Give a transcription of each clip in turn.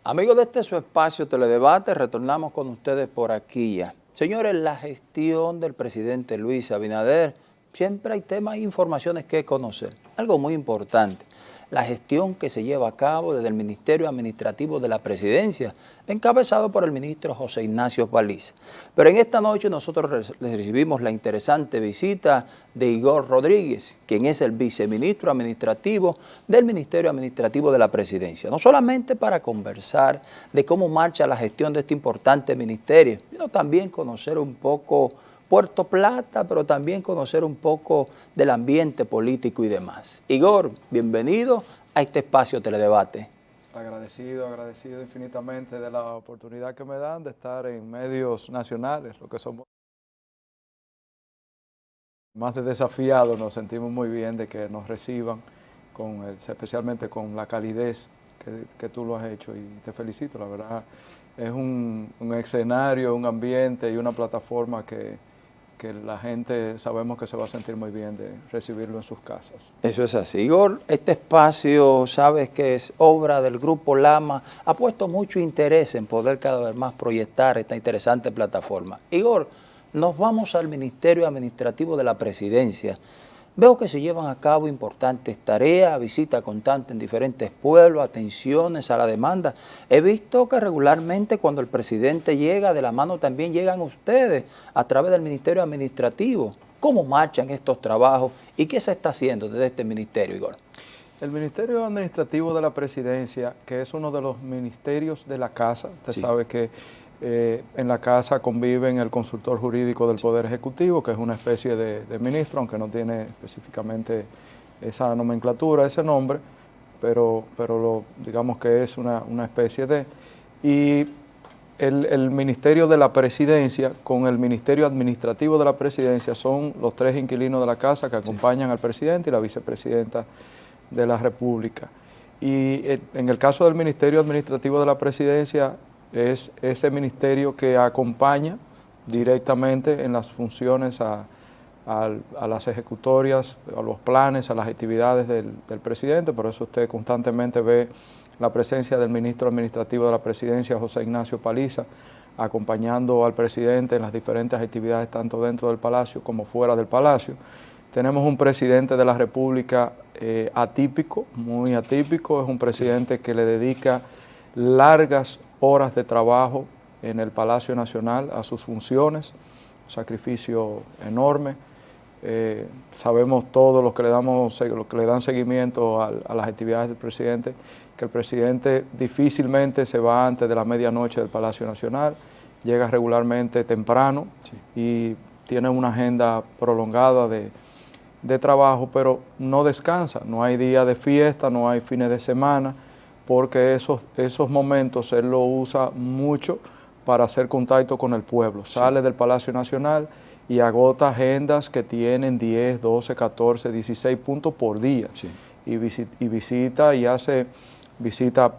Amigos de su espacio Teledebate, retornamos con ustedes por aquí ya. Señores, la gestión del presidente Luis Abinader, siempre hay temas e informaciones que conocer. Algo muy importante, la gestión que se lleva a cabo desde el Ministerio Administrativo de la Presidencia, encabezado por el ministro José Ignacio Paliza. Pero en esta noche nosotros recibimos la interesante visita de Igor Rodríguez, quien es el viceministro administrativo del Ministerio Administrativo de la Presidencia. No solamente para conversar de cómo marcha la gestión de este importante ministerio, sino también conocer un poco Puerto Plata, pero también conocer un poco del ambiente político y demás. Igor, bienvenido a este espacio Teledebate. Agradecido infinitamente de la oportunidad que me dan de estar en medios nacionales, lo que somos más de desafiados. Nos sentimos muy bien de que nos reciban, especialmente con la calidez que tú lo has hecho, y te felicito. La verdad, es un escenario, un ambiente y una plataforma que la gente sabemos que se va a sentir muy bien de recibirlo en sus casas. Eso es así. Igor, este espacio, sabes que es obra del Grupo Lama, ha puesto mucho interés en poder cada vez más proyectar esta interesante plataforma. Igor, nos vamos al Ministerio Administrativo de la Presidencia. Veo que se llevan a cabo importantes tareas, visitas constantes en diferentes pueblos, atenciones a la demanda. He visto que regularmente cuando el presidente llega, de la mano también llegan ustedes a través del Ministerio Administrativo. ¿Cómo marchan estos trabajos y qué se está haciendo desde este ministerio, Igor? El Ministerio Administrativo de la Presidencia, que es uno de los ministerios de la Casa, usted sabe que en la Casa conviven el consultor jurídico del Poder Ejecutivo, que es una especie de ministro, aunque no tiene específicamente esa nomenclatura, ese nombre, pero digamos que es una especie de... Y el Ministerio de la Presidencia con el Ministerio Administrativo de la Presidencia son los tres inquilinos de la Casa que acompañan al presidente y la vicepresidenta de la República. Y en el caso del Ministerio Administrativo de la Presidencia, es ese ministerio que acompaña directamente en las funciones a las ejecutorias, a los planes, a las actividades del presidente. Por eso usted constantemente ve la presencia del ministro administrativo de la Presidencia, José Ignacio Paliza, acompañando al presidente en las diferentes actividades, tanto dentro del Palacio como fuera del Palacio. Tenemos un presidente de la República atípico, muy atípico. Es un presidente que le dedica largas horas de trabajo en el Palacio Nacional a sus funciones, un sacrificio enorme. Sabemos todos los que le dan seguimiento a las actividades del presidente, que el presidente difícilmente se va antes de la medianoche del Palacio Nacional, llega regularmente temprano y tiene una agenda prolongada de trabajo, pero no descansa, no hay día de fiesta, no hay fines de semana, porque esos momentos él lo usa mucho para hacer contacto con el pueblo. Sale del Palacio Nacional y agota agendas que tienen 10, 12, 14, 16 puntos por día. Y visita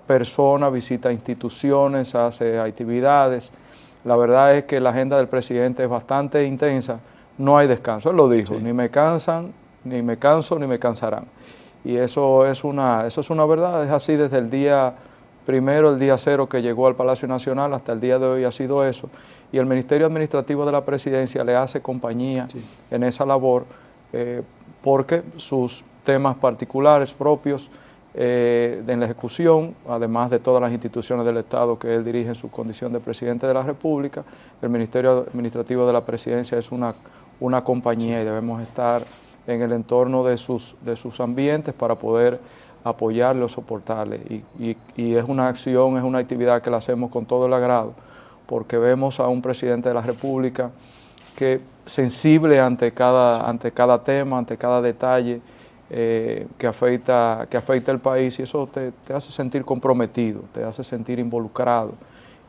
personas, visita instituciones, hace actividades. La verdad es que la agenda del presidente es bastante intensa, no hay descanso. Él lo dijo, ni me canso, ni me cansarán. Y eso es una verdad, es así desde el día primero, el día cero que llegó al Palacio Nacional, hasta el día de hoy ha sido eso. Y el Ministerio Administrativo de la Presidencia le hace compañía en esa labor, porque sus temas particulares propios en la ejecución, además de todas las instituciones del Estado que él dirige en su condición de presidente de la República, el Ministerio Administrativo de la Presidencia es una compañía y debemos estar en el entorno de sus ambientes para poder apoyarle o soportarle. Y es una acción, es una actividad que la hacemos con todo el agrado, porque vemos a un presidente de la República que sensible ante cada tema, ante cada detalle que afecta el país, y eso te hace sentir comprometido, te hace sentir involucrado.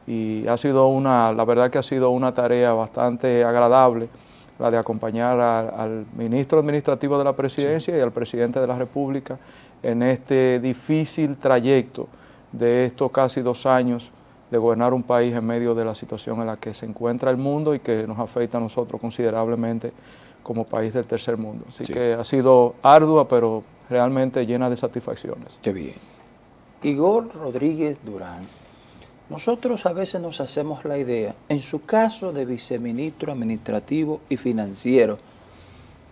Y la verdad que ha sido una tarea bastante agradable, la de acompañar al ministro administrativo de la Presidencia y al presidente de la República en este difícil trayecto de estos casi 2 años de gobernar un país en medio de la situación en la que se encuentra el mundo y que nos afecta a nosotros considerablemente como país del tercer mundo. Así que ha sido ardua, pero realmente llena de satisfacciones. Qué bien. Igor Rodríguez Durán, Nosotros a veces nos hacemos la idea, en su caso de viceministro administrativo y financiero,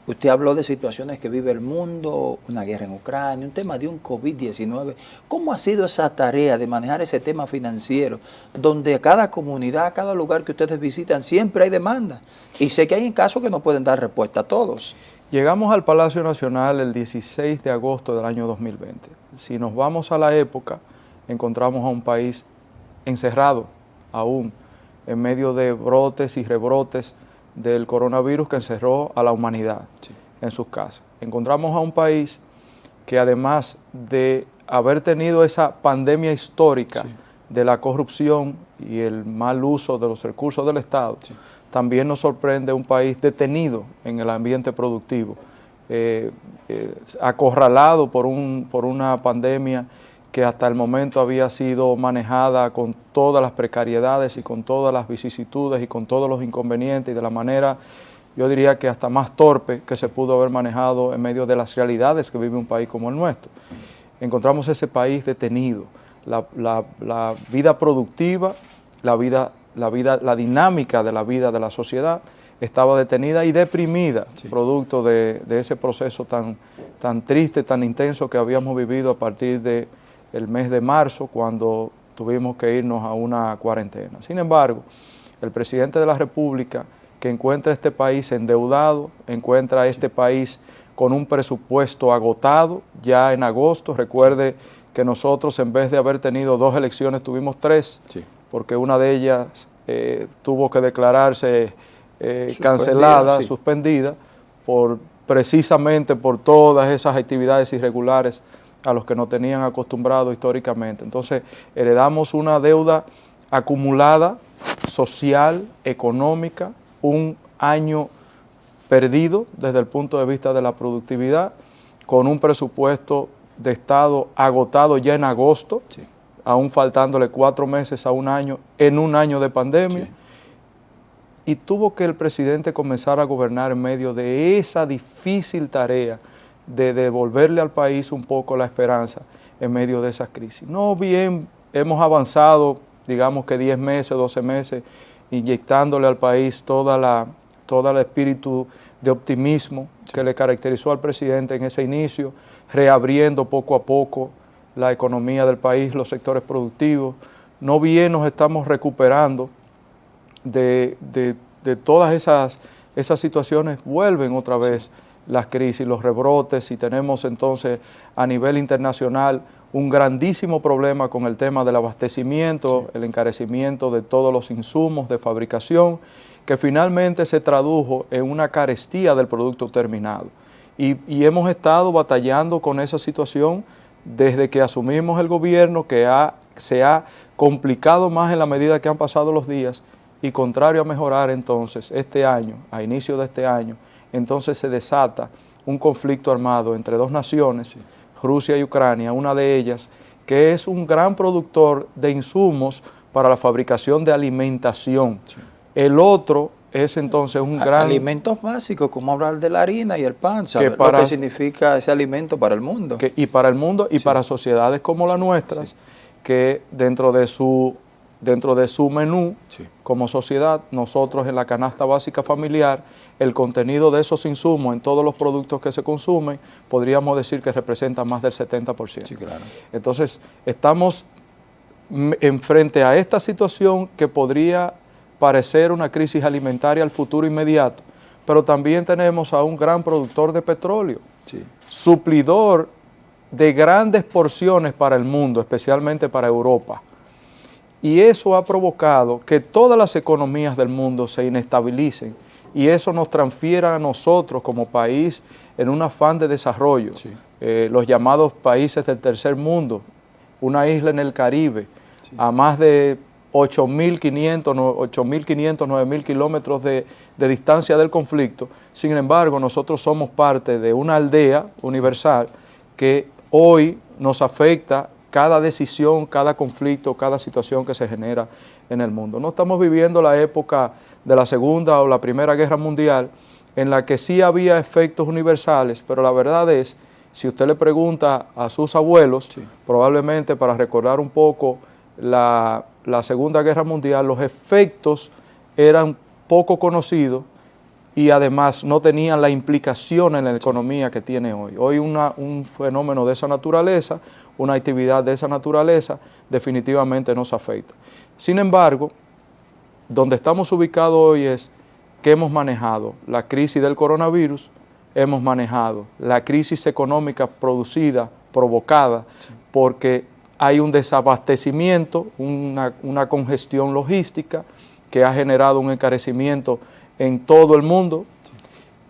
usted habló de situaciones que vive el mundo, una guerra en Ucrania, un tema de un COVID-19. ¿Cómo ha sido esa tarea de manejar ese tema financiero, donde cada comunidad, cada lugar que ustedes visitan, siempre hay demanda? Y sé que hay casos que no pueden dar respuesta a todos. Llegamos al Palacio Nacional el 16 de agosto del año 2020. Si nos vamos a la época, encontramos a un país encerrado aún en medio de brotes y rebrotes del coronavirus que encerró a la humanidad en sus casas. Encontramos a un país que, además de haber tenido esa pandemia histórica de la corrupción y el mal uso de los recursos del Estado, también nos sorprende un país detenido en el ambiente productivo, acorralado por una pandemia que hasta el momento había sido manejada con todas las precariedades y con todas las vicisitudes y con todos los inconvenientes y de la manera, yo diría que hasta más torpe que se pudo haber manejado en medio de las realidades que vive un país como el nuestro. Encontramos ese país detenido, la vida productiva, la dinámica de la vida de la sociedad estaba detenida y deprimida, producto de ese proceso tan triste, tan intenso que habíamos vivido a partir de el mes de marzo, cuando tuvimos que irnos a una cuarentena. Sin embargo, el presidente de la República, que encuentra este país endeudado, encuentra este país con un presupuesto agotado ya en agosto. Recuerde que nosotros, en vez de haber tenido 2 elecciones, tuvimos 3, porque una de ellas tuvo que declararse cancelada, suspendida, precisamente por todas esas actividades irregulares a los que nos tenían acostumbrados históricamente. Entonces, heredamos una deuda acumulada, social, económica, un año perdido desde el punto de vista de la productividad, con un presupuesto de Estado agotado ya en agosto, aún faltándole 4 meses a un año, en un año de pandemia, y tuvo que el presidente comenzar a gobernar en medio de esa difícil tarea de devolverle al país un poco la esperanza en medio de esa crisis. No bien hemos avanzado, digamos que 10 meses, 12 meses, inyectándole al país todo el espíritu de optimismo que le caracterizó al presidente en ese inicio, reabriendo poco a poco la economía del país, los sectores productivos. No bien nos estamos recuperando de todas esas situaciones, vuelven otra vez las crisis, los rebrotes, y tenemos entonces a nivel internacional un grandísimo problema con el tema del abastecimiento, el encarecimiento de todos los insumos de fabricación, que finalmente se tradujo en una carestía del producto terminado. Y hemos estado batallando con esa situación desde que asumimos el gobierno, que se ha complicado más en la medida que han pasado los días, y contrario a mejorar entonces este año, a inicio de este año, entonces se desata un conflicto armado entre 2 naciones, Rusia y Ucrania, una de ellas que es un gran productor de insumos para la fabricación de alimentación. El otro es entonces un gran... Alimentos básicos, como hablar de la harina y el pan, ¿sabes? Lo que significa ese alimento para el mundo. Y para el mundo y para sociedades como las nuestras, que dentro de su menú, como sociedad, nosotros en la canasta básica familiar, el contenido de esos insumos en todos los productos que se consumen, podríamos decir que representa más del 70%. Sí, claro. Entonces, estamos frente a esta situación que podría parecer una crisis alimentaria al futuro inmediato, pero también tenemos a un gran productor de petróleo, suplidor de grandes porciones para el mundo, especialmente para Europa. Y eso ha provocado que todas las economías del mundo se inestabilicen, y eso nos transfiera a nosotros como país en un afán de desarrollo. Los llamados países del tercer mundo, una isla en el Caribe, a más de 8.500, 9.000 kilómetros de distancia del conflicto. Sin embargo, nosotros somos parte de una aldea universal que hoy nos afecta cada decisión, cada conflicto, cada situación que se genera en el mundo. No estamos viviendo la época de la Segunda o la Primera Guerra Mundial, en la que sí había efectos universales, pero la verdad es, si usted le pregunta a sus abuelos, probablemente para recordar un poco la Segunda Guerra Mundial, los efectos eran poco conocidos y además no tenían la implicación en la economía que tiene hoy. Hoy un fenómeno de esa naturaleza, una actividad de esa naturaleza, definitivamente nos afecta. Sin embargo, donde estamos ubicados hoy es que hemos manejado la crisis del coronavirus, hemos manejado la crisis económica provocada porque hay un desabastecimiento, una congestión logística que ha generado un encarecimiento en todo el mundo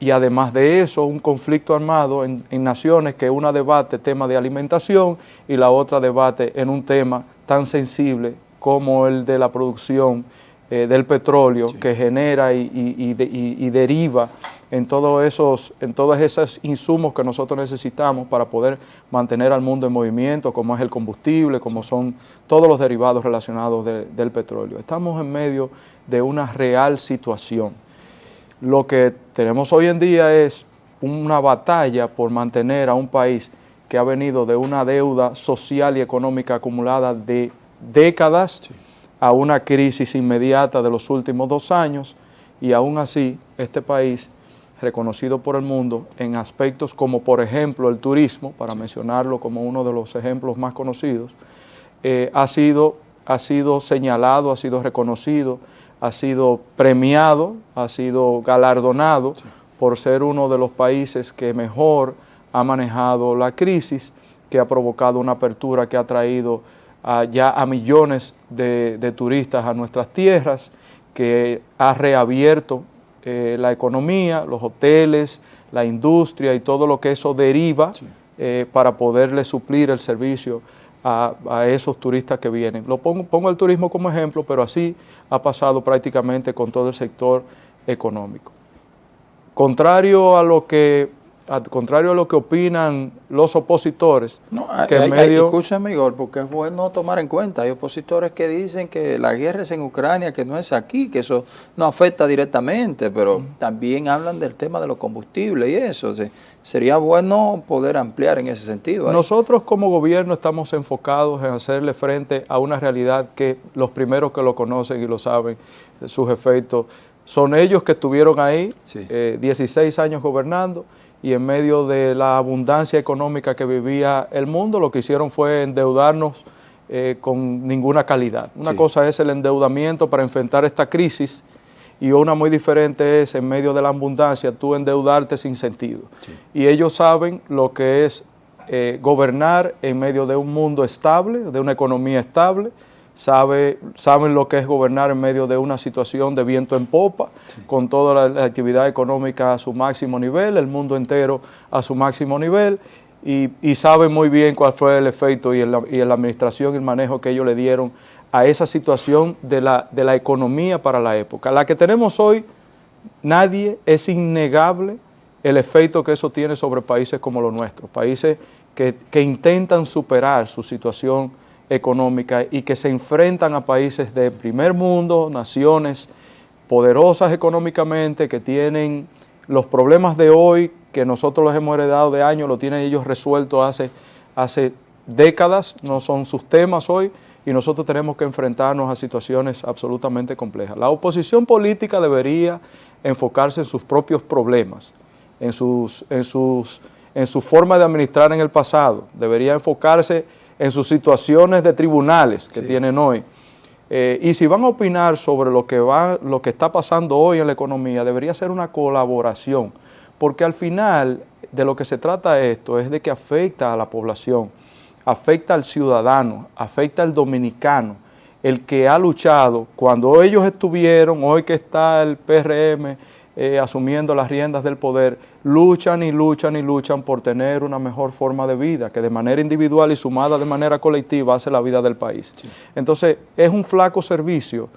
y además de eso un conflicto armado en naciones que una debate tema de alimentación y la otra debate en un tema tan sensible como el de la producción del petróleo que genera y deriva en todos esos insumos que nosotros necesitamos para poder mantener al mundo en movimiento, como es el combustible, como son todos los derivados relacionados del petróleo. Estamos en medio de una real situación. Lo que tenemos hoy en día es una batalla por mantener a un país que ha venido de una deuda social y económica acumulada de décadas a una crisis inmediata de los últimos 2 años, y aún así este país, reconocido por el mundo en aspectos como por ejemplo el turismo, para mencionarlo como uno de los ejemplos más conocidos, ha sido señalado, ha sido reconocido, ha sido premiado, ha sido galardonado por ser uno de los países que mejor ha manejado la crisis, que ha provocado una apertura que ha traído ya a millones de turistas a nuestras tierras, que ha reabierto la economía, los hoteles, la industria y todo lo que eso deriva para poderle suplir el servicio a esos turistas que vienen. Pongo el turismo como ejemplo, pero así ha pasado prácticamente con todo el sector económico. Contrario a lo que opinan los opositores, escúchame, Igor, porque es bueno tomar en cuenta, hay opositores que dicen que la guerra es en Ucrania, que no es aquí, que eso no afecta directamente, pero también hablan del tema de los combustibles y eso. Sería bueno poder ampliar en ese sentido. Nosotros como gobierno estamos enfocados en hacerle frente a una realidad que los primeros que lo conocen y lo saben, sus efectos, son ellos que estuvieron ahí, 16 años gobernando, y en medio de la abundancia económica que vivía el mundo, lo que hicieron fue endeudarnos con ninguna calidad. Una cosa es el endeudamiento para enfrentar esta crisis y una muy diferente es, en medio de la abundancia, tú endeudarte sin sentido. Y ellos saben lo que es gobernar en medio de un mundo estable, de una economía estable, saben lo que es gobernar en medio de una situación de viento en popa, con toda la actividad económica a su máximo nivel, el mundo entero a su máximo nivel, y saben muy bien cuál fue el efecto y la administración y el manejo que ellos le dieron a esa situación de la economía para la época. La que tenemos hoy, es innegable el efecto que eso tiene sobre países como los nuestros, países que intentan superar su situación económica y que se enfrentan a países de primer mundo, naciones poderosas económicamente, que tienen los problemas de hoy, que nosotros los hemos heredado de años, lo tienen ellos resuelto hace décadas, no son sus temas hoy, y nosotros tenemos que enfrentarnos a situaciones absolutamente complejas. La oposición política debería enfocarse en sus propios problemas, en su forma de administrar en el pasado, debería enfocarse en sus situaciones de tribunales que tienen hoy. Y si van a opinar sobre lo que está pasando hoy en la economía, debería ser una colaboración, porque al final de lo que se trata esto es de que afecta a la población, afecta al ciudadano, afecta al dominicano, el que ha luchado cuando ellos estuvieron, hoy que está el PRM asumiendo las riendas del poder, luchan y luchan y luchan por tener una mejor forma de vida, que de manera individual y sumada de manera colectiva hace la vida del país. Entonces, es un flaco servicio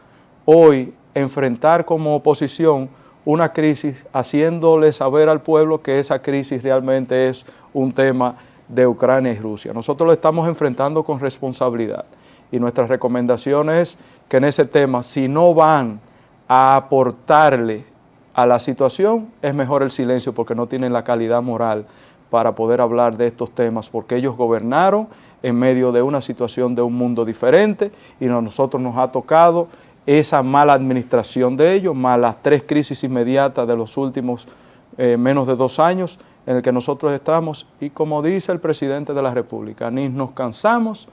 hoy enfrentar como oposición una crisis, haciéndole saber al pueblo que esa crisis realmente es un tema de Ucrania y Rusia. Nosotros lo estamos enfrentando con responsabilidad y nuestra recomendación es que en ese tema, si no van a aportarle a la situación, es mejor el silencio, porque no tienen la calidad moral para poder hablar de estos temas, porque ellos gobernaron en medio de una situación de un mundo diferente, y a nosotros nos ha tocado esa mala administración de ellos, más las 3 crisis inmediatas de los últimos menos de 2 años en el que nosotros estamos, y como dice el presidente de la República, ni nos cansamos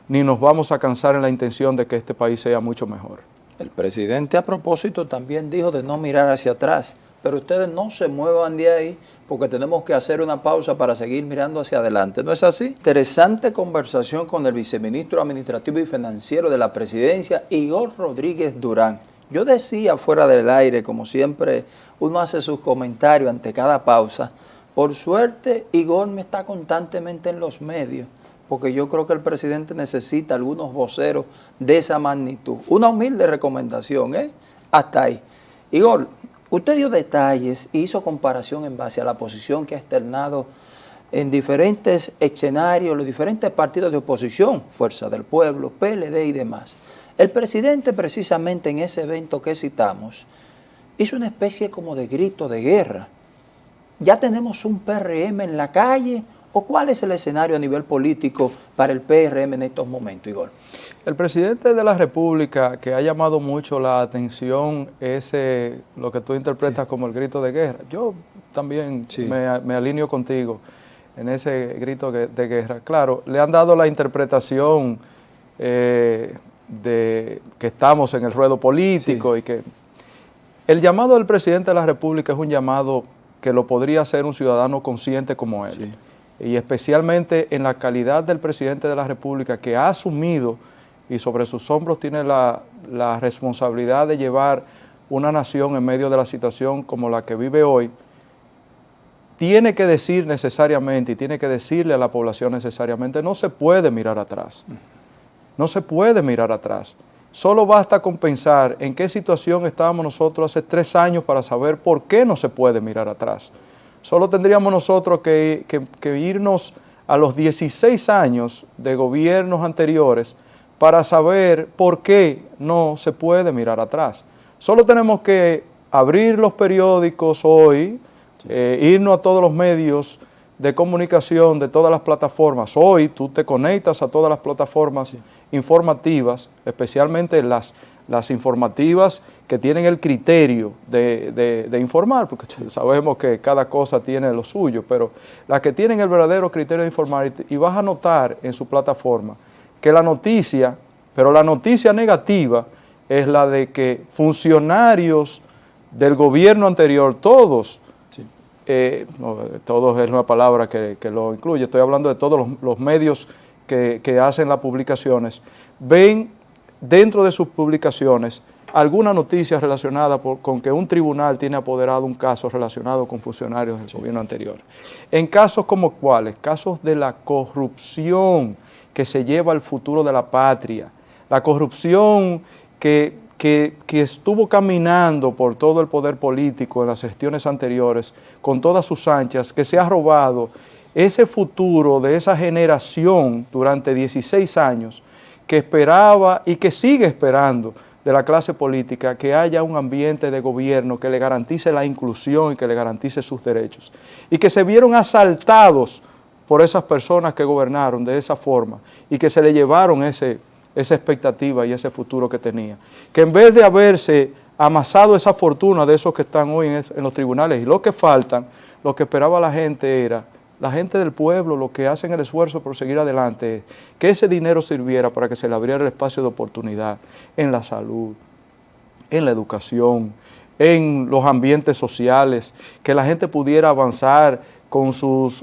ni nos vamos a cansar en la intención de que este país sea mucho mejor. El presidente a propósito también dijo de no mirar hacia atrás, pero ustedes no se muevan de ahí porque tenemos que hacer una pausa para seguir mirando hacia adelante. ¿No es así? Interesante conversación con el viceministro administrativo y financiero de la presidencia, Igor Rodríguez Durán. Yo decía fuera del aire, como siempre uno hace sus comentarios ante cada pausa, por suerte Igor me está constantemente en los medios, porque yo creo que el presidente necesita algunos voceros de esa magnitud. Una humilde recomendación, hasta ahí. Igor, usted dio detalles y hizo comparación en base a la posición que ha externado en diferentes escenarios, los diferentes partidos de oposición, Fuerza del Pueblo, PLD y demás. El presidente precisamente en ese evento que citamos hizo una especie como de grito de guerra. ¿Ya tenemos un PRM en la calle? ¿O cuál es el escenario a nivel político para el PRM en estos momentos, Igor? El presidente de la República, que ha llamado mucho la atención, lo que tú interpretas como el grito de guerra. Yo también me alineo contigo en ese grito de guerra. Claro, le han dado la interpretación de que estamos en el ruedo político y que el llamado del presidente de la República es un llamado que lo podría hacer un ciudadano consciente como él. Sí. Y especialmente en la calidad del presidente de la República, que ha asumido y sobre sus hombros tiene la responsabilidad de llevar una nación en medio de la situación como la que vive hoy, tiene que decir necesariamente y tiene que decirle a la población necesariamente, no se puede mirar atrás, no se puede mirar atrás. Solo basta con pensar en qué situación estábamos nosotros hace 3 años para saber por qué no se puede mirar atrás. Solo tendríamos nosotros que irnos a los 16 años de gobiernos anteriores para saber por qué no se puede mirar atrás. Solo tenemos que abrir los periódicos hoy, irnos a todos los medios de comunicación, de todas las plataformas. Hoy tú te conectas a todas las plataformas informativas, especialmente las informativas que tienen el criterio de informar, porque sabemos que cada cosa tiene lo suyo, pero las que tienen el verdadero criterio de informar, y vas a notar en su plataforma que la noticia, pero la noticia negativa es la de que funcionarios del gobierno anterior, todos, todos es una palabra que lo incluye, estoy hablando de todos los medios que hacen las publicaciones, ven dentro de sus publicaciones alguna noticia relacionada con que un tribunal tiene apoderado un caso relacionado con funcionarios del gobierno anterior. En casos como cuáles, casos de la corrupción que se lleva al futuro de la patria, la corrupción que estuvo caminando por todo el poder político en las gestiones anteriores, con todas sus anchas, que se ha robado ese futuro de esa generación durante 16 años, que esperaba y que sigue esperando de la clase política que haya un ambiente de gobierno que le garantice la inclusión y que le garantice sus derechos. Y que se vieron asaltados por esas personas que gobernaron de esa forma y que se le llevaron esa expectativa y ese futuro que tenía. Que en vez de haberse amasado esa fortuna de esos que están hoy en los tribunales y los que faltan, lo que esperaba la gente era, la gente del pueblo, lo que hacen el esfuerzo por seguir adelante, que ese dinero sirviera para que se le abriera el espacio de oportunidad en la salud, en la educación, en los ambientes sociales, que la gente pudiera avanzar con sus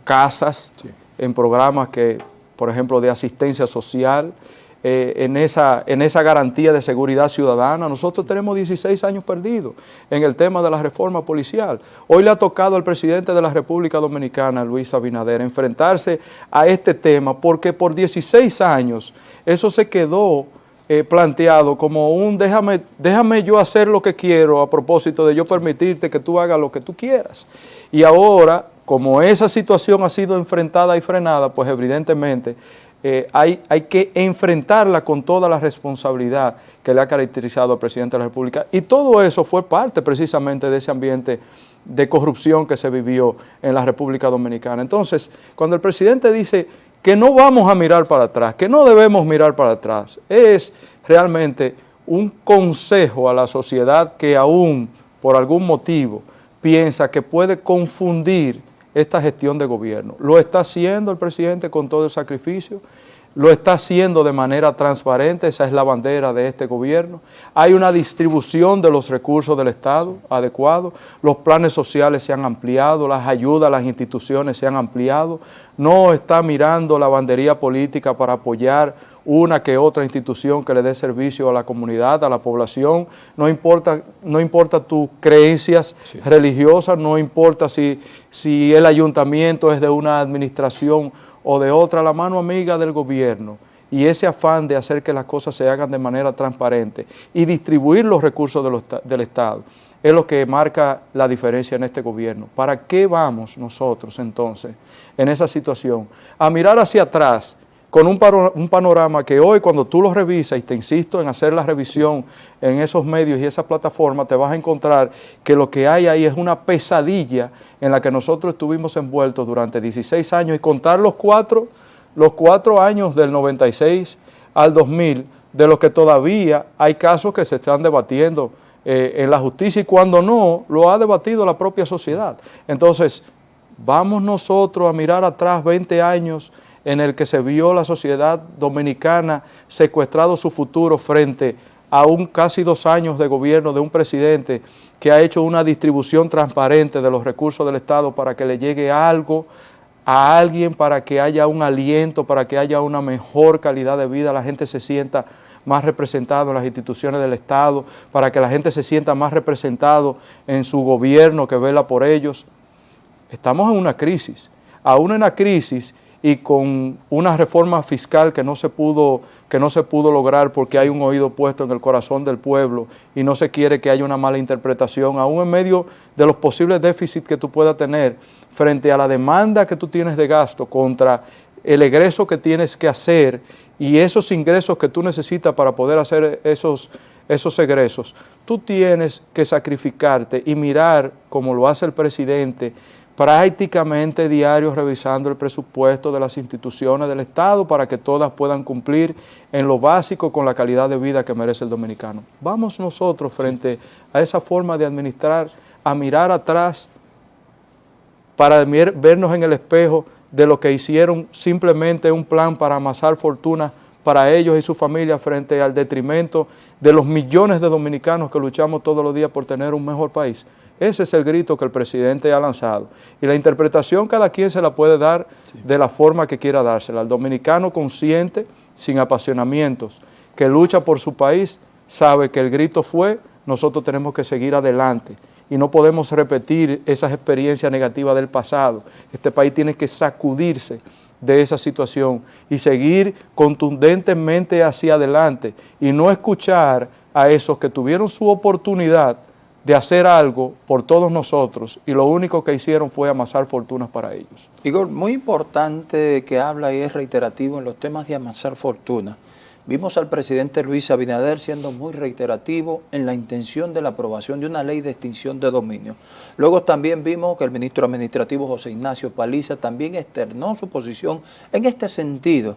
casas, en programas que, por ejemplo, de asistencia social, en esa garantía de seguridad ciudadana. Nosotros tenemos 16 años perdidos en el tema de la reforma policial. Hoy le ha tocado al presidente de la República Dominicana, Luis Abinader, enfrentarse a este tema porque por 16 años eso se quedó planteado como un déjame yo hacer lo que quiero a propósito de yo permitirte que tú hagas lo que tú quieras. Y ahora, como esa situación ha sido enfrentada y frenada, pues evidentemente hay que enfrentarla con toda la responsabilidad que le ha caracterizado al presidente de la República. Y todo eso fue parte precisamente de ese ambiente de corrupción que se vivió en la República Dominicana. Entonces, cuando el presidente dice que no vamos a mirar para atrás, que no debemos mirar para atrás. Es realmente un consejo a la sociedad que aún por algún motivo piensa que puede confundir esta gestión de gobierno. Lo está haciendo el presidente con todo el sacrificio, lo está haciendo de manera transparente, esa es la bandera de este gobierno. Hay una distribución de los recursos del Estado adecuado, los planes sociales se han ampliado, las ayudas a las instituciones se han ampliado, no está mirando la bandería política para apoyar una que otra institución que le dé servicio a la comunidad, a la población, no importa tus creencias religiosas, no importa si el ayuntamiento es de una administración o de otra, la mano amiga del gobierno y ese afán de hacer que las cosas se hagan de manera transparente y distribuir los recursos del Estado es lo que marca la diferencia en este gobierno. ¿Para qué vamos nosotros entonces en esa situación? A mirar hacia atrás con un panorama que hoy cuando tú lo revisas, y te insisto en hacer la revisión en esos medios y esas plataformas, te vas a encontrar que lo que hay ahí es una pesadilla en la que nosotros estuvimos envueltos durante 16 años y contar los cuatro años del 96 al 2000, de los que todavía hay casos que se están debatiendo en la justicia y cuando no, lo ha debatido la propia sociedad. Entonces, vamos nosotros a mirar atrás 20 años en el que se vio la sociedad dominicana secuestrado su futuro frente a casi 2 años de gobierno de un presidente que ha hecho una distribución transparente de los recursos del Estado para que le llegue algo a alguien, para que haya un aliento, para que haya una mejor calidad de vida, la gente se sienta más representado en las instituciones del Estado, para que la gente se sienta más representado en su gobierno que vela por ellos. Estamos en una crisis, aún en una crisis y con una reforma fiscal que no se pudo lograr porque hay un oído puesto en el corazón del pueblo y no se quiere que haya una mala interpretación, aún en medio de los posibles déficits que tú puedas tener frente a la demanda que tú tienes de gasto contra el egreso que tienes que hacer y esos ingresos que tú necesitas para poder hacer esos egresos, tú tienes que sacrificarte y mirar, como lo hace el presidente, prácticamente diario revisando el presupuesto de las instituciones del Estado para que todas puedan cumplir en lo básico con la calidad de vida que merece el dominicano. Vamos nosotros frente a esa forma de administrar, a mirar atrás para vernos en el espejo de lo que hicieron simplemente un plan para amasar fortuna para ellos y su familia frente al detrimento de los millones de dominicanos que luchamos todos los días por tener un mejor país. Ese es el grito que el presidente ha lanzado. Y la interpretación cada quien se la puede dar de la forma que quiera dársela. El dominicano consciente, sin apasionamientos, que lucha por su país, sabe que el grito fue, nosotros tenemos que seguir adelante. Y no podemos repetir esas experiencias negativas del pasado. Este país tiene que sacudirse de esa situación y seguir contundentemente hacia adelante y no escuchar a esos que tuvieron su oportunidad de hacer algo por todos nosotros y lo único que hicieron fue amasar fortunas para ellos. Igor, muy importante que habla y es reiterativo en los temas de amasar fortuna. Vimos al presidente Luis Abinader siendo muy reiterativo en la intención de la aprobación de una ley de extinción de dominio. Luego también vimos que el ministro administrativo José Ignacio Paliza también externó su posición en este sentido.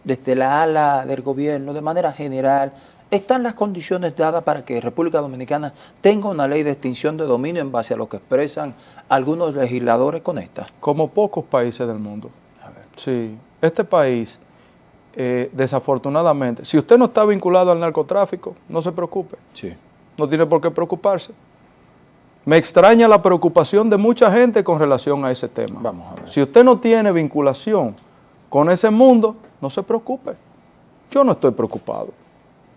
Desde la ala del gobierno, de manera general, ¿están las condiciones dadas para que República Dominicana tenga una ley de extinción de dominio en base a lo que expresan algunos legisladores con esta? Como pocos países del mundo. Sí, este país, desafortunadamente, si usted no está vinculado al narcotráfico, no se preocupe. Sí. No tiene por qué preocuparse. Me extraña la preocupación de mucha gente con relación a ese tema. Vamos a ver. Si usted no tiene vinculación con ese mundo, no se preocupe. Yo no estoy preocupado.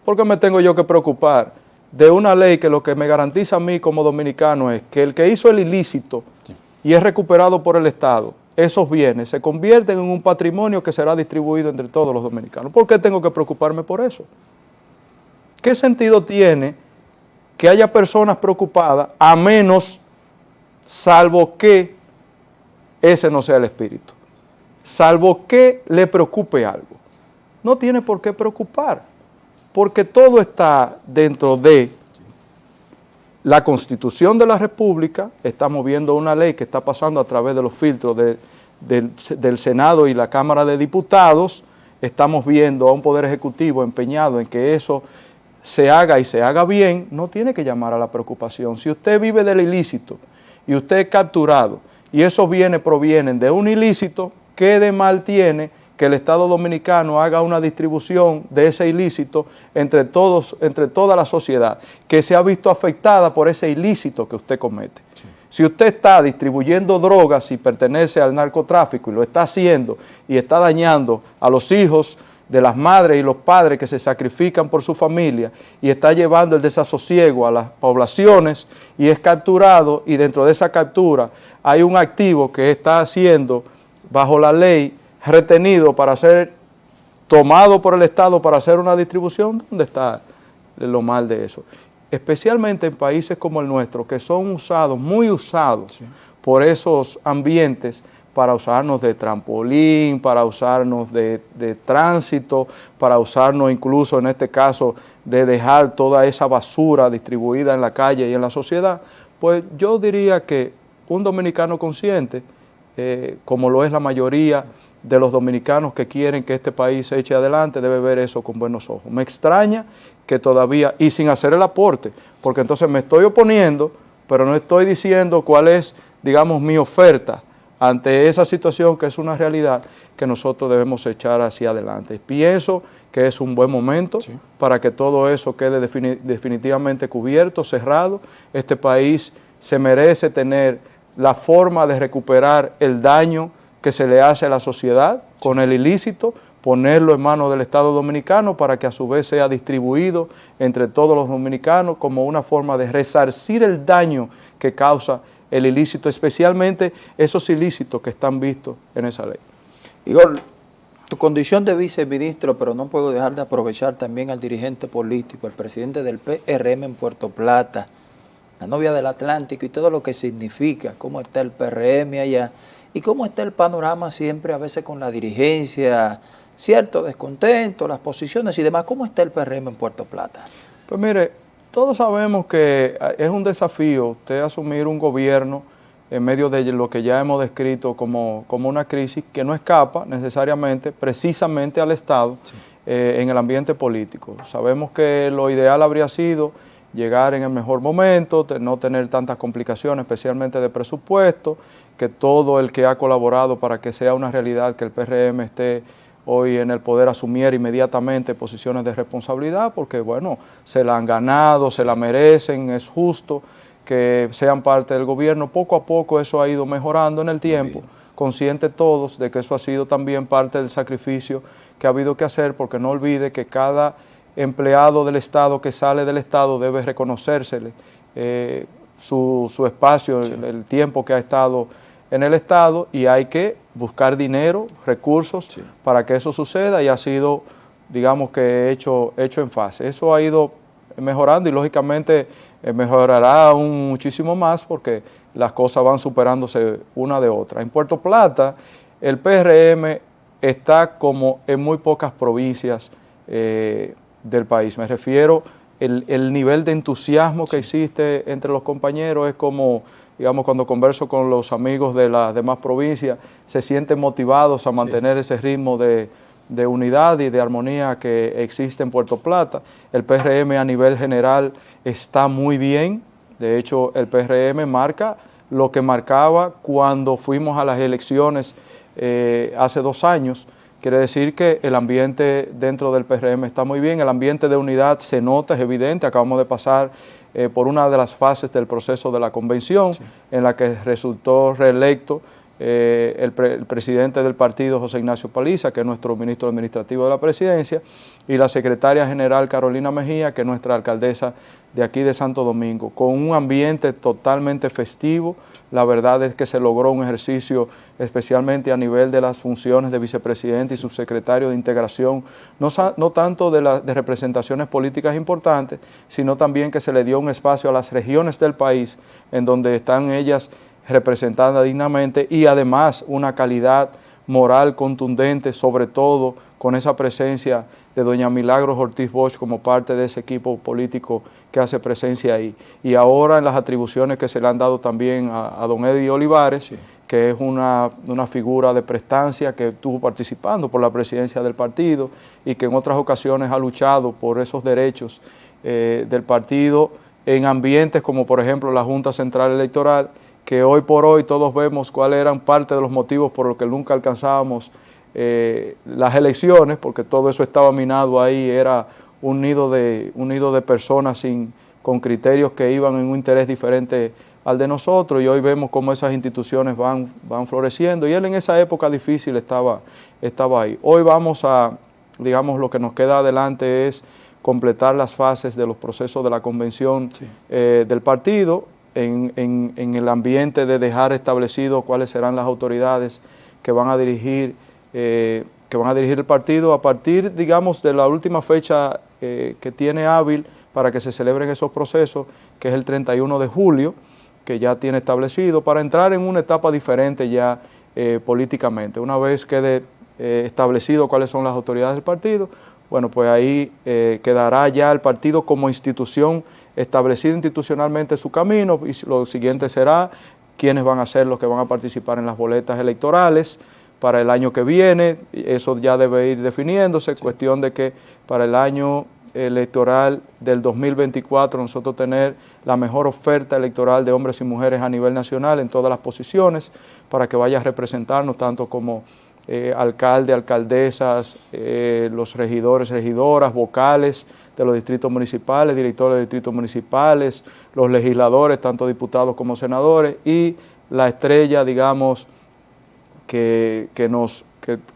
¿Por qué me tengo yo que preocupar de una ley que lo que me garantiza a mí como dominicano es que el que hizo el ilícito y es recuperado por el Estado, esos bienes se convierten en un patrimonio que será distribuido entre todos los dominicanos? ¿Por qué tengo que preocuparme por eso? ¿Qué sentido tiene que haya personas preocupadas a menos, salvo que ese no sea el espíritu? Salvo que le preocupe algo. No tiene por qué preocupar, porque todo está dentro de la Constitución de la República. Estamos viendo una ley que está pasando a través de los filtros del Senado y la Cámara de Diputados, estamos viendo a un Poder Ejecutivo empeñado en que eso se haga y se haga bien, no tiene que llamar a la preocupación. Si usted vive del ilícito y usted es capturado y esos bienes provienen de un ilícito, ¿qué de mal tiene que el Estado Dominicano haga una distribución de ese ilícito entre toda la sociedad que se ha visto afectada por ese ilícito que usted comete? Sí. Si usted está distribuyendo drogas y pertenece al narcotráfico y lo está haciendo y está dañando a los hijos de las madres y los padres que se sacrifican por su familia y está llevando el desasosiego a las poblaciones y es capturado, y dentro de esa captura hay un activo que está siendo bajo la ley retenido para ser tomado por el Estado para hacer una distribución, ¿dónde está lo mal de eso? Especialmente en países como el nuestro, que son usados, muy usados, sí, por esos ambientes para usarnos de trampolín, para usarnos de tránsito, para usarnos incluso en este caso de dejar toda esa basura distribuida en la calle y en la sociedad. Pues yo diría que un dominicano consciente, como lo es la mayoría de los dominicanos que quieren que este país se eche adelante, debe ver eso con buenos ojos. Me extraña que todavía, y sin hacer el aporte, porque entonces me estoy oponiendo, pero no estoy diciendo cuál es, digamos, mi oferta ante esa situación que es una realidad que nosotros debemos echar hacia adelante. Pienso que es un buen momento, sí, para que todo eso quede definitivamente cubierto, cerrado. Este país se merece tener la forma de recuperar el daño que se le hace a la sociedad con el ilícito, ponerlo en manos del Estado Dominicano para que a su vez sea distribuido entre todos los dominicanos como una forma de resarcir el daño que causa el ilícito, especialmente esos ilícitos que están vistos en esa ley. Igor, tu condición de viceministro, pero no puedo dejar de aprovechar también al dirigente político, el presidente del PRM en Puerto Plata, la novia del Atlántico y todo lo que significa, cómo está el PRM allá y cómo está el panorama siempre a veces con la dirigencia, cierto descontento, las posiciones y demás. ¿Cómo está el PRM en Puerto Plata? Pues mire, todos sabemos que es un desafío usted asumir un gobierno en medio de lo que ya hemos descrito como una crisis que no escapa necesariamente precisamente al Estado, sí, en el ambiente político. Sabemos que lo ideal habría sido llegar en el mejor momento, no tener tantas complicaciones, especialmente de presupuesto, que todo el que ha colaborado para que sea una realidad que el PRM esté hoy en el poder asumiera inmediatamente posiciones de responsabilidad, porque bueno, se la han ganado, se la merecen, es justo que sean parte del gobierno. Poco a poco eso ha ido mejorando en el tiempo, conscientes todos de que eso ha sido también parte del sacrificio que ha habido que hacer, porque no olvide que cada empleado del Estado que sale del Estado debe reconocérsele su espacio, sí, el tiempo que ha estado en el Estado, y hay que buscar dinero, recursos, sí, para que eso suceda, y ha sido, digamos que hecho en fase. Eso ha ido mejorando y lógicamente mejorará aún muchísimo más porque las cosas van superándose una de otra. En Puerto Plata el PRM está como en muy pocas provincias del país. Me refiero, el nivel de entusiasmo que existe entre los compañeros es como, digamos, cuando converso con los amigos de las demás provincias, se sienten motivados a mantener, sí, ese ritmo de unidad y de armonía que existe en Puerto Plata. El PRM a nivel general está muy bien. De hecho, el PRM marca lo que marcaba cuando fuimos a las elecciones hace 2 años. Quiere decir que el ambiente dentro del PRM está muy bien, el ambiente de unidad se nota, es evidente. Acabamos de pasar por una de las fases del proceso de la convención, sí, en la que resultó reelecto el presidente del partido, José Ignacio Paliza, que es nuestro ministro administrativo de la presidencia, y la secretaria general Carolina Mejía, que es nuestra alcaldesa de aquí de Santo Domingo, con un ambiente totalmente festivo. La verdad es que se logró un ejercicio, especialmente a nivel de las funciones de vicepresidente y subsecretario de integración, no tanto de representaciones políticas importantes, sino también que se le dio un espacio a las regiones del país en donde están ellas representadas dignamente, y además una calidad moral contundente, sobre todo con esa presencia de doña Milagros Ortiz Bosch como parte de ese equipo político que hace presencia ahí. Y ahora en las atribuciones que se le han dado también a don Eddie Olivares, sí, que es una figura de prestancia que estuvo participando por la presidencia del partido y que en otras ocasiones ha luchado por esos derechos del partido en ambientes como por ejemplo la Junta Central Electoral, que hoy por hoy todos vemos cuáles eran parte de los motivos por los que nunca alcanzábamos las elecciones, porque todo eso estaba minado ahí, era un nido de personas con criterios que iban en un interés diferente al de nosotros, y hoy vemos cómo esas instituciones van floreciendo, y él en esa época difícil estaba ahí. Hoy vamos a, digamos, lo que nos queda adelante es completar las fases de los procesos de la convención del partido, en el ambiente de dejar establecido cuáles serán las autoridades que van a dirigir el partido a partir, digamos, de la última fecha que tiene hábil para que se celebren esos procesos, que es el 31 de julio, que ya tiene establecido, para entrar en una etapa diferente ya políticamente. Una vez quede establecido cuáles son las autoridades del partido, bueno, pues ahí quedará ya el partido como institución, establecido institucionalmente su camino, y lo siguiente será quiénes van a ser los que van a participar en las boletas electorales para el año que viene. Eso ya debe ir definiéndose, cuestión de que para el año electoral del 2024 nosotros tener la mejor oferta electoral de hombres y mujeres a nivel nacional en todas las posiciones, para que vaya a representarnos tanto como alcalde, alcaldesas, los regidores, regidoras, vocales de los distritos municipales, directores de distritos municipales, los legisladores, tanto diputados como senadores, y la estrella, digamos, que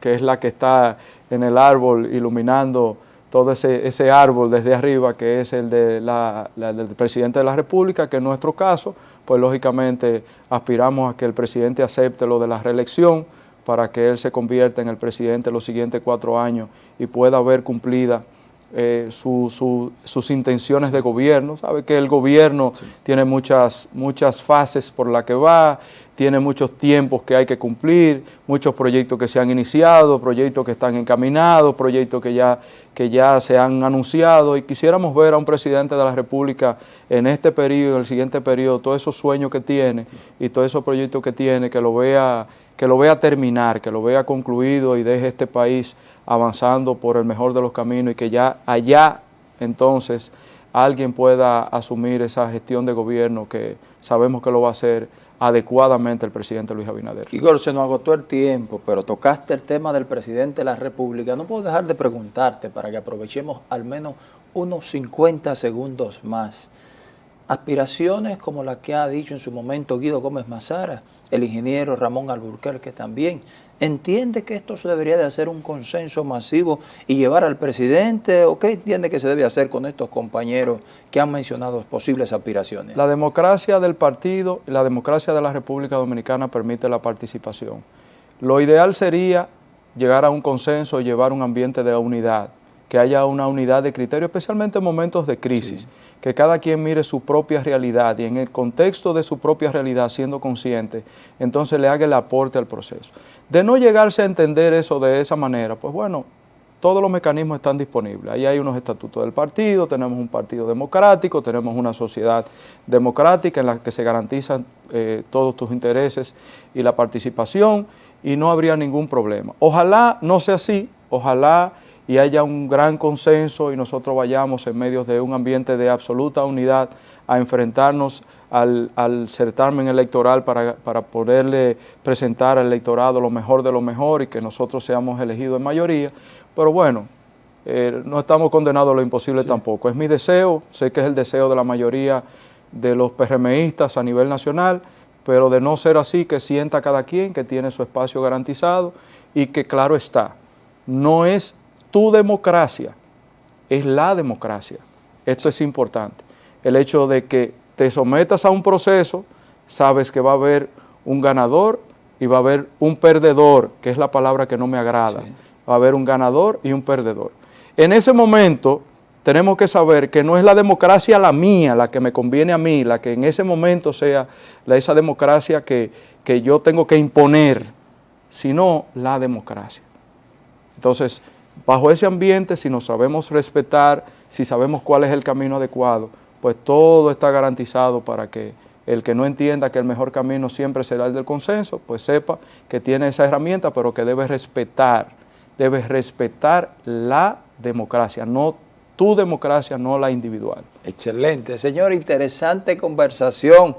es la que está en el árbol iluminando todo ese árbol desde arriba, que es el del presidente de la República, que en nuestro caso, pues lógicamente aspiramos a que el presidente acepte lo de la reelección, para que él se convierta en el presidente los siguientes 4 años y pueda ver cumplida sus intenciones de gobierno. Sabe que el gobierno tiene muchas fases por las que va, tiene muchos tiempos que hay que cumplir, muchos proyectos que se han iniciado, proyectos que están encaminados, proyectos que ya se han anunciado, y quisiéramos ver a un presidente de la República en este periodo, en el siguiente periodo, todos esos sueños que tiene y todos esos proyectos que tiene, que lo vea terminar, que lo vea concluido y deje este país avanzando por el mejor de los caminos, y que ya allá entonces alguien pueda asumir esa gestión de gobierno que sabemos que lo va a hacer adecuadamente el presidente Luis Abinader. Igor, se nos agotó el tiempo, pero tocaste el tema del presidente de la República. No puedo dejar de preguntarte, para que aprovechemos al menos unos 50 segundos más. Aspiraciones como la que ha dicho en su momento Guido Gómez Mazara, el ingeniero Ramón Alburquerque también, ¿entiende que esto se debería de hacer un consenso masivo y llevar al presidente? ¿O qué entiende que se debe hacer con estos compañeros que han mencionado posibles aspiraciones? La democracia del partido y la democracia de la República Dominicana permite la participación. Lo ideal sería llegar a un consenso y llevar un ambiente de unidad, que haya una unidad de criterio, especialmente en momentos de crisis, que cada quien mire su propia realidad y en el contexto de su propia realidad, siendo consciente, entonces le haga el aporte al proceso. De no llegarse a entender eso de esa manera, pues bueno, todos los mecanismos están disponibles. Ahí hay unos estatutos del partido, tenemos un partido democrático, tenemos una sociedad democrática en la que se garantizan todos tus intereses y la participación, y no habría ningún problema. Ojalá no sea así, ojalá y haya un gran consenso y nosotros vayamos en medio de un ambiente de absoluta unidad a enfrentarnos al certamen electoral para poderle presentar al electorado lo mejor de lo mejor y que nosotros seamos elegidos en mayoría. Pero bueno, no estamos condenados a lo imposible tampoco. Es mi deseo, sé que es el deseo de la mayoría de los PRMistas a nivel nacional, pero de no ser así, que sienta cada quien que tiene su espacio garantizado y que, claro está, no es tu democracia, es la democracia. Esto es importante. El hecho de que te sometas a un proceso, sabes que va a haber un ganador y va a haber un perdedor, que es la palabra que no me agrada. Va a haber un ganador y un perdedor. En ese momento tenemos que saber que no es la democracia la mía, la que me conviene a mí, la que en ese momento sea esa democracia que yo tengo que imponer, sino la democracia. Entonces, bajo ese ambiente, si nos sabemos respetar, si sabemos cuál es el camino adecuado, pues todo está garantizado para que El que no entienda que el mejor camino siempre será el del consenso, pues sepa que tiene esa herramienta, pero que debe respetar la democracia, no tu democracia, no la individual. Excelente, señor, interesante conversación.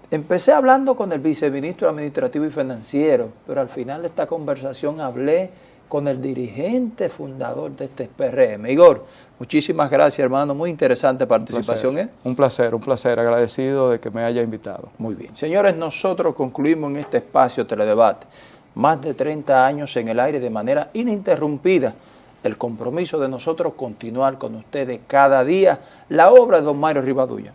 Empecé hablando con el viceministro administrativo y financiero, pero al final de esta conversación hablé con el dirigente fundador de este PRM. Igor, muchísimas gracias, hermano. Muy interesante participación. Un placer, agradecido de que me haya invitado. Muy bien. Señores, nosotros concluimos en este espacio Teledebate. Más de 30 años en el aire de manera ininterrumpida. El compromiso de nosotros continuar con ustedes cada día la obra de don Mario Rivadulla.